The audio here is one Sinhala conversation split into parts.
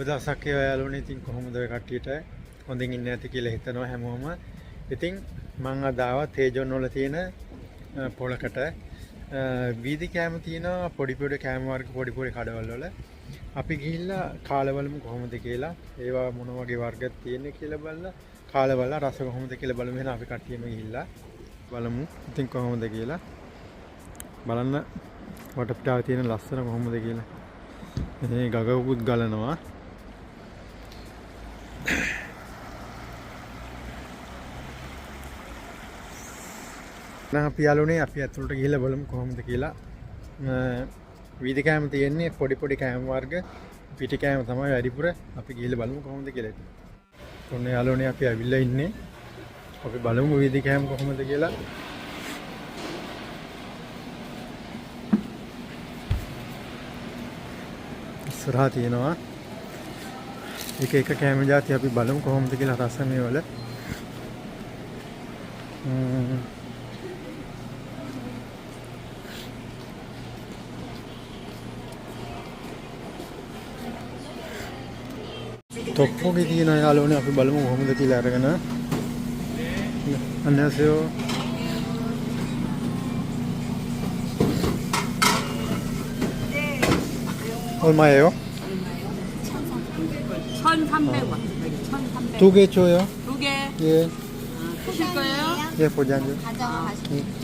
දවසක් ඔයාලුනේ ඉතින් කොහොමද ඔය කට්ටියට හොඳින් ඉන්න ඇති කියලා හිතනවා හැමෝම. ඉතින් මම අද ආවා තේජොන් වල තියෙන පොලකට වීදි කෑම තියෙනවා පොඩි පොඩි කෑම වර්ග පොඩි පොඩි කඩවල වල. අපි ගිහිල්ලා කාලා බලමු කොහොමද කියලා. ඒවා මොන වගේ වර්ගයක් තියෙන්නේ කියලා බලලා කාලා බලලා රස කොහොමද කියලා බලමු. එහෙනම් අපි කට්ටියම ගිහිල්ලා බලමු. ඉතින් කොහොමද කියලා බලන්න වටපිටාවේ තියෙන ලස්සන කොහොමද කියලා. මේ ගගකුත් ගලනවා. දැන් අපි යාළුවනේ අපි ඇතුළට ගිහිල්ලා බලමු කොහොමද කියලා. වීදි කෑම තියෙන්නේ පොඩි පොඩි කෑම වර්ග පිටි කෑම තමයි වැඩිපුර. අපි ගිහිල්ලා බලමු කොහොමද කියලා. ඔන්න යාළුවනේ අපි ඇවිල්ලා ඉන්නේ. අපි බලමු වීදි කෑම කොහොමද කියලා. ඉස්සරහා තියෙනවා එක එක කෑම જાති අපි බලමු කොහොමද කියලා රස මේ වල. තොප්පෝගේ තියෙන යාළුවනේ අපි බලමු කොහොමද කියලා අරගෙන. 안녕하세요. 얼마예요? 1,300원. 1,300원. 두 개 줘요. 두 개. 예. 드실 거예요? 예, 포장요. 가져가시죠.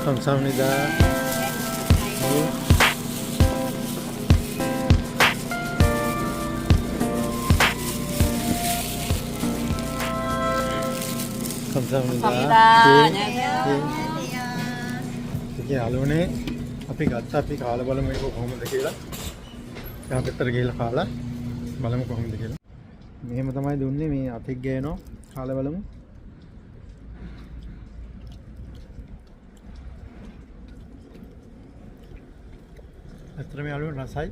감사합니다. 감사합니다. 이게 알로네 අපි ගත්ත අපි කාලා බලමු මේක කොහොමද කියලා. දැන් අපිට ගිහලා කාලා බලමු කොහොමද කියලා. මෙහෙම තමයි දුන්නේ මේ අතික් ගේනවා කාලා බලමු. ඇත්තටම යාළුවෝ රසයි.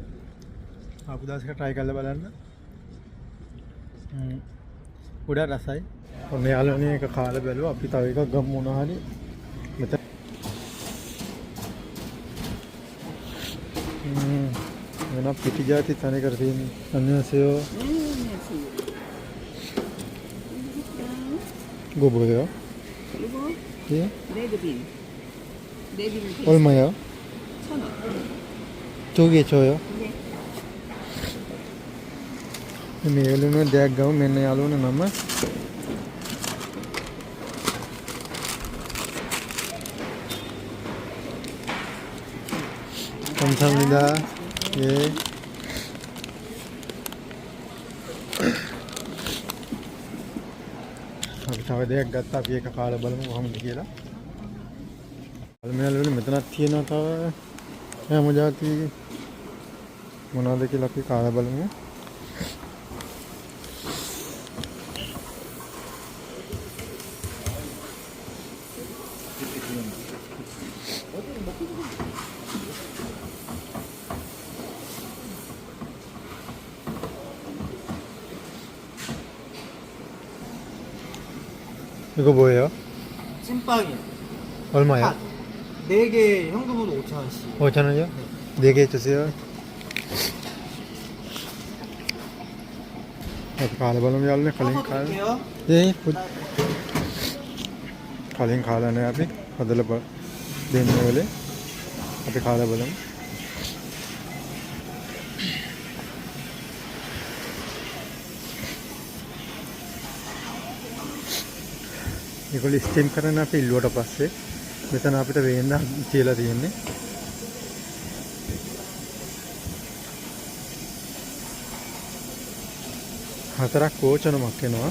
ආපු දවසක try කරලා බලන්න. ගොඩක් රසයි. ඔන්න යාළුවනේ එක කාලා බැලුවා. අපි තව එකක් ගමු මොනවා හරි. මෙතන වෙන පිටි જાති තනි කර තියෙන්නේ. 안녕하세요. 고보요? 그리고 예? 레드빈. 레드빈 얼마요? 1,000원. 두 개 줘요. 네. මේ යාළුවනේ දෙයක් ගමු. මෙන්න යාළුවනේ මම 감사합니다. 예. අපි තව දෙයක් ගත්තා. අපි ඒක කාලා බලමු කොහොමද කියලා. අල්මයාලුනේ මෙතනක් තියෙනවා තව හැම જાති මොනවද කියලා අපි කාලා බලමු. 이거 뭐예요? 찐빵이요. 얼마요? 4개 현금으로 5,000원씩. 5,000원이요? 4개 주세요. අපි කාලා බලමු යාළුවනේ කලින් කාලා. 드릴게요. 예. කලින් කාලා නැහැ අපි. හදලා දෙන්නේ වල. අපි කාලා බලමු. ඒගොල්ලෝ ස්ටීම් කරන අපි ඉල්ලුවට පස්සේ මෙතන අපිට වේන්න තියලා තියෙන්නේ. හතරක් කෝචනමක් එනවා.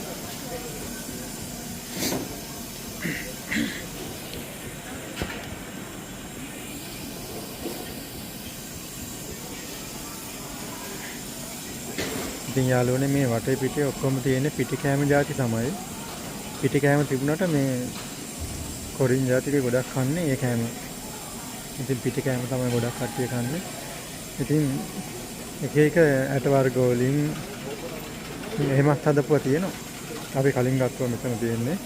ඉතින් යාළුවනේ මේ වටේ පිටේ ඔක්කොම තියෙන්නේ පිටි කෑම ಜಾති තමයි. පිටි කෑම තිබුණාට මේ කොරින් ಜಾතිකේ ගොඩක් කන්නේ ඒ කෑම. ඉතින් පිටි කෑම තමයි ගොඩක් කට්ටිය කන්නේ. ඉතින් එක එක ඇට වර්ග වලින් එහෙමත් හදපුවා තියෙනවා. අපි කලින් ගත්තා මෙතන තියෙන්නේ.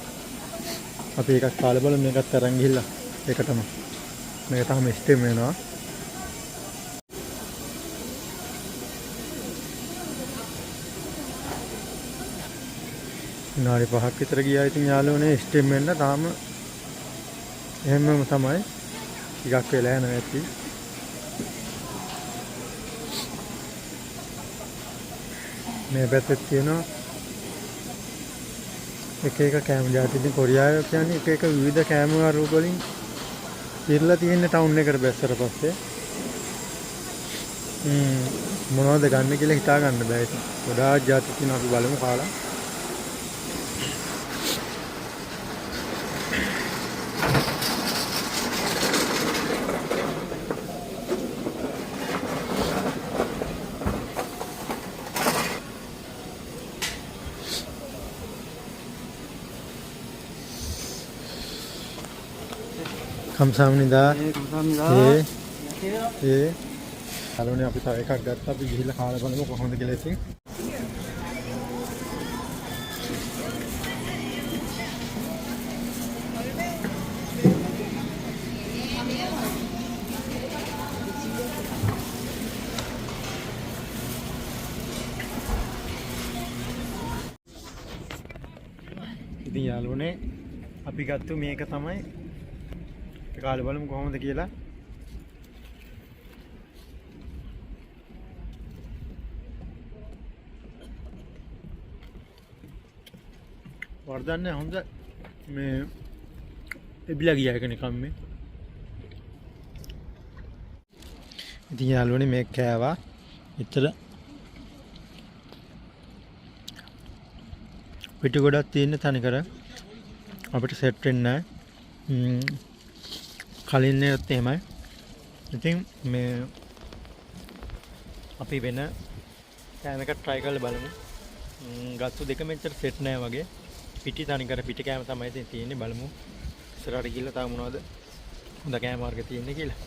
අපි එකක් කාලේ බලමු මේකත් අරන් ගිහිල්ලා ඒකටම. මේක තමයි ස්ටීම් වෙනවා. විනාඩි 5ක් විතර ගියා. ඉතින් යාළුවනේ ස්ටීම් වෙන්න තාම එහෙමම තමයි. ටිකක් වෙලා යනවා ඇති. මේ පැත්තේ තියෙනවා එක එක කෑම ಜಾති. ඉතින් කොරියාව කියන්නේ එක එක විවිධ කෑම වර්ග වලින් ඉරලා තියෙන ටවුන් එකට බැස්සට පස්සේ මොනවද ගන්න කියලා හිතා ගන්න බෑ. ඉතින් ගොඩාක් ಜಾති තියෙනවා. අපි බලමු කාලා. 감사합니다. 네, 감사합니다. 예. 안녕하세요. 예. යාළුවනේ අපි තව එකක් ගත්තා. අපි ගිහිල්ලා කාලා බලමු කොහොමද කියලා ඉතින්. ඉතින් යාළුවනේ අපි ගත්තු මේක තමයි. කාලේ බලමු කොහොමද කියලා. වර්ධන්නේ හොඳ මේ එබිලා ගියා එක නිකන් මේ. ඉතින් යාළුවනේ මේක කෑවා. ඉතල පිටු ගොඩක් තියෙන තනිකර අපිට සෙට් වෙන්නේ නැහැ. කලින් ඒත් එහෙමයි. ඉතින් මේ අපි වෙන කෑම එකක් try කරලා බලමු. ගත්තු දෙක මෙච්චර සෙට් නැහැ වගේ. පිටි තනිකර පිටි කෑම තමයි ඉතින් තියෙන්නේ. බලමු ඉස්සරහට ගිහිල්ලා තව මොනවද හොඳ කෑම වර්ග තියෙන්නේ කියලා.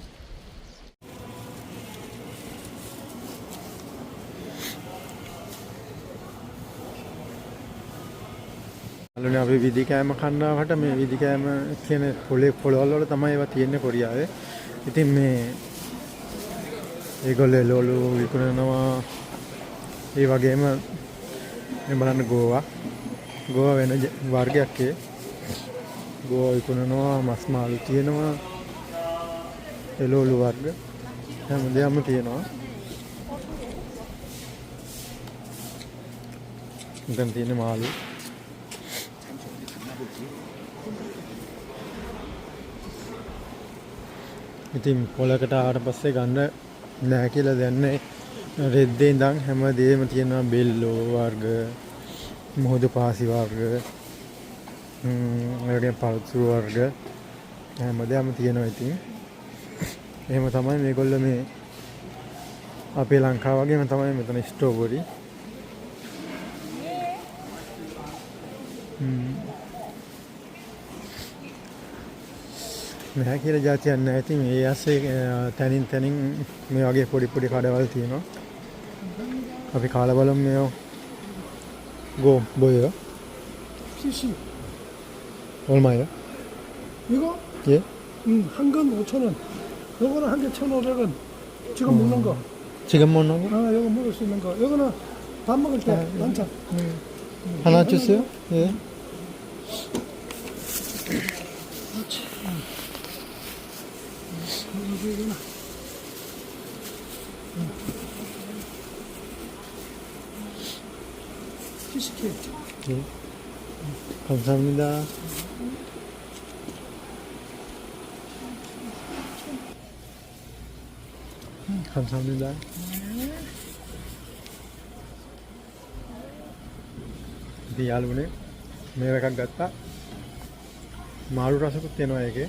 අලුනේ අපි විදි කෑම කන්නාවට මේ විදි කෑම කියන පොළවල් වල තමයි ඒවා තියෙන්නේ කොරියාවේ. ඉතින් මේ ඒගොල්ලෝ එළවලු විකුණනවා. ඒ වගේම මේ බලන්න ගෝවා වෙන වර්ගයක් ඒ. ගෝවා විකුණනවා, මස් මාළු තියෙනවා, එළවලු වර්ග හැමදේම තියෙනවා. දැන් තියෙන මාළු ඉතින් පොලකට ආවට පස්සේ ගන්න නෑ කියලා දැන්නේ රෙද්දේ ඉඳන් හැමදේම තියෙනවා. බෙල්ලෝ වර්ග, මොහොදු පාසි වර්ග, වගේ පළතුරු වර්ග හැමදේම තියෙනවා. ඉතින් එහෙම තමයි මේගොල්ලෝ මේ අපේ ලංකාව වගේම තමයි මෙතන ස්ට්‍රෝබෙරි නැහැ කියලා જાතියක් නැහැ. ඉතින් ඒ ඇස්සේ තනින් මේ වගේ පොඩි කඩවල් තියෙනවා. අපි කාලා බලමු මේ 고 뭐예요? PC. 얼마예요? 이거? 예? 한 건 5,000원. 요거는 한 개 1,500원. 지금 먹는 거. 지금 먹는 거? 아, 요거 먹을 수 있는 거. 요거는 밥 먹을 때 반찬. 하나 주세요. 예. 그렇지. 이거구나. 피시키. 예. 감사합니다. 감사합니다. ඉතින් යාළුවනේ මේව එකක් ගත්තා. මාළු රසකුත් එනවා ඒකේ.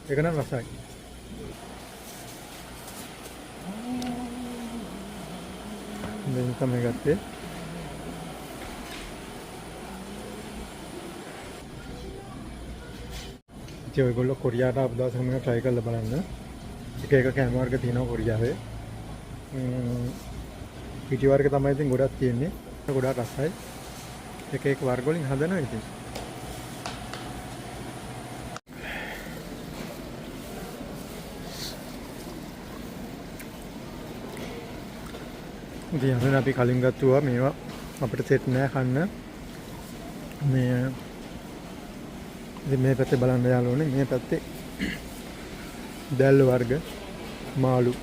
ඒක නම් රසයි. තමයි ගත්තේ. ඉතින් ඔයගොල්ලෝ කොරියාවට ආපු දවසක මේක try කරලා බලන්න. එක එක කෑම වර්ග තියෙනවා කොරියාවේ. පිටි වර්ග තමයි ඉතින් ගොඩක් තියෙන්නේ. ගොඩක් රසයි. එක එක වර්ග වලින් හදනවා ඉතින්. ඉතින් අපි කලින් ගත්තුවා මේවා අපිට සෙට් නෑ කන්න. මේ ඉතින් මේ පැත්තේ බලන්න යාළුවනේ මේ පැත්තේ දැල්ල වර්ග මාළු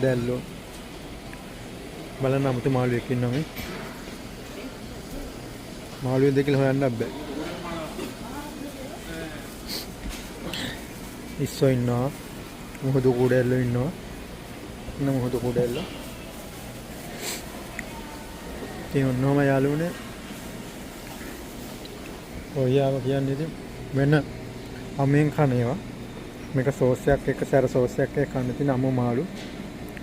දැල්ලෝ බලන්න අමුතු මාළුවෙක් ඉන්නවා මේ. මාළුවෙක්ද කියලා හොයන්න බෑ. ඉස්සෝ ඉන්නවා. මොහොත කුඩැල්ලෝ ඉන්නවා. මොහොත කුඩැල්ලෝ. ඉතින් ඔන්නෝම යාළුවනේ ඔයාව කියන්නේ ඉතින් වෙන අමෙන් කන ඒවා. මේක සෝස් එකක් එක්ක සැර සෝස් එකක් එක්ක කන්න තියෙන අමු මාළු.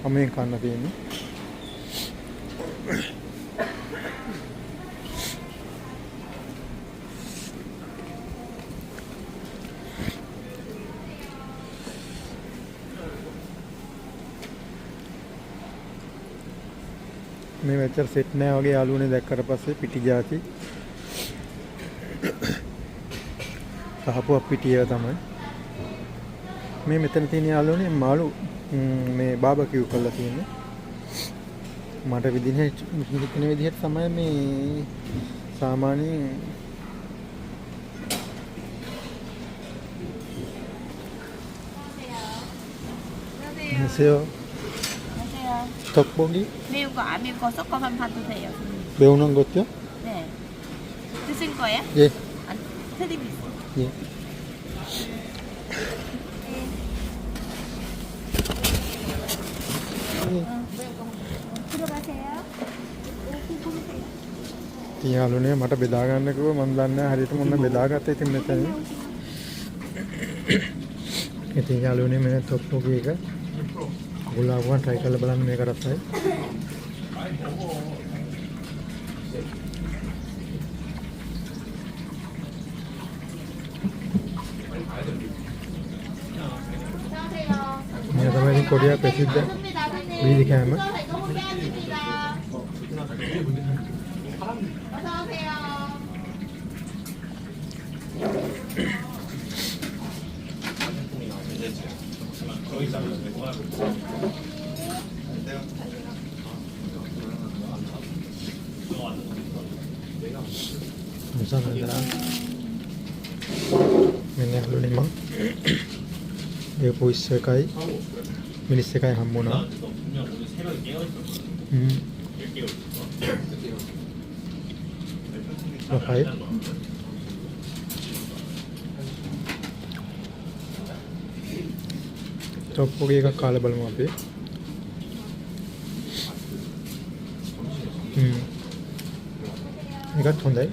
අමෙන් කන්න තියෙන්නේ. මේ වෙච්චර සෙට් නෑ වගේ යාළුවනේ දැක්කට පස්සේ පිටි જાති සහපුවක් පිටිය තමයි මේ මෙතන තියෙන යාළුවනේ මාළු මේ බාබකියු කරලා තියෙන්නේ මට හිතන විදිහට තමයි මේ සාමාන්‍යයෙන් 안녕하세요. 떡볶이? 매운 거 안 매운 거 섞어서 봐도 돼요. 매운 것도요? 네. 드실 거예요? 예. 안 드리겠어. 예. 들어가세요. ඉතින් යාළුවනේ මට බෙදා ගන්න කිව්ව මම දන්නේ නැහැ හරියට මොන බෙදාගත්තා ඉතින් මෙතන. ඉතින් යාළුවනේ මේ තොප්පෝගේ එක ගුලාබ්වන් try කරලා බලන්න මේක රසයි. මේ තමයි කොරියා ප්‍රසිද්ධ වීදි කෑම. 감사합니다. 맨날 할로니만 이거 보이스까지 미니스까지 한 모나. 오케이. 떡볶이가 කාලබලමු අපි. 이것도 හොඳයි.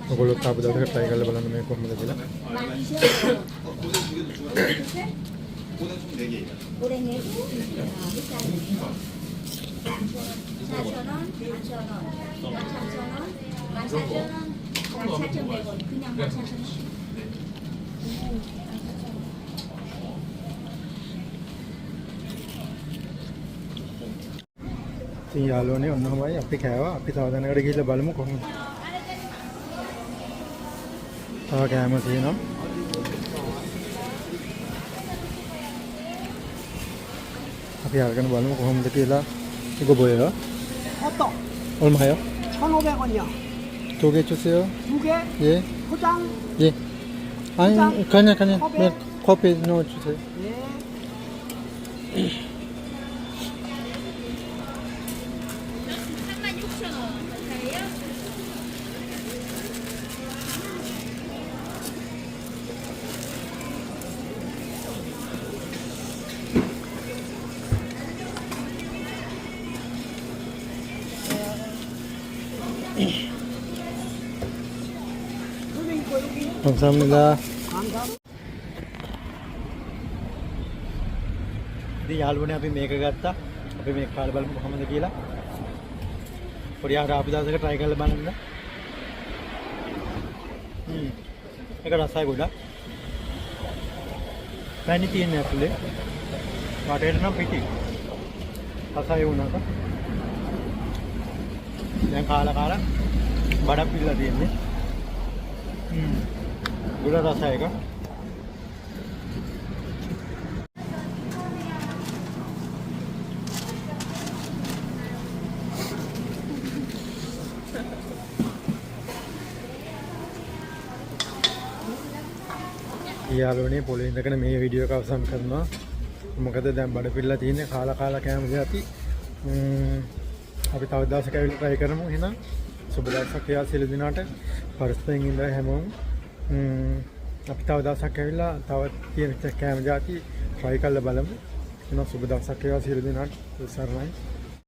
ඔයගොල්ලෝ තාප දවසක try කරලා බලන්න මේ කොහොමද කියලා. ඉතින් යාළුවනේ ඔන්නමයි අපි කෑවා. අපි තව දැනකට ගිහිල්ලා බලමු කොහොමද. තව කෑම තියෙනවා. අපි අරගෙන බලමු කොහොමද කියලා. 이거 뭐예요? 호떡 얼마요? 1,500원이요. 2개 주세요. 2개 예. 포장. 예. 아니, 그냥 커피? 네, 커피 넣어 주세요. 예. 감사합니다. 감사합니다. ඉතින් යාළුවනේ අපි මේක ගත්තා. අපි මේක කාලා බලමු කොහොමද කියලා. පොඩි ආර අපි දවසක try කරලා බලන්න. ඒක රසයි ගොඩක්. පැණි තියෙන ඇතුලේ. වටේට නම් පිටි. රසයි වුණාක. දැන් කාලා බඩක් පිළලා තියෙන්නේ. ගොඩ රසයි එක. යාළුවනේ පොළේ ඉඳගෙන මේ වීඩියෝ එක අවසන් කරනවා. මොකද දැන් බඩ පිළලා තියෙන්නේ කාලා කෑම දෙයක්. අපි තව දවසක ඇවිල්ලා try කරමු. එහෙනම් සුබ දවසක් යා සියලු දිනාට පරිස්සමෙන් ඉන්න හැමෝම. අපි තව දවසක් ඇවිල්ලා තව තියෙන කෑම જાති try කරලා බලමු. එහෙනම් සුබ දවසක් යා සියලු දිනාට සරණයි.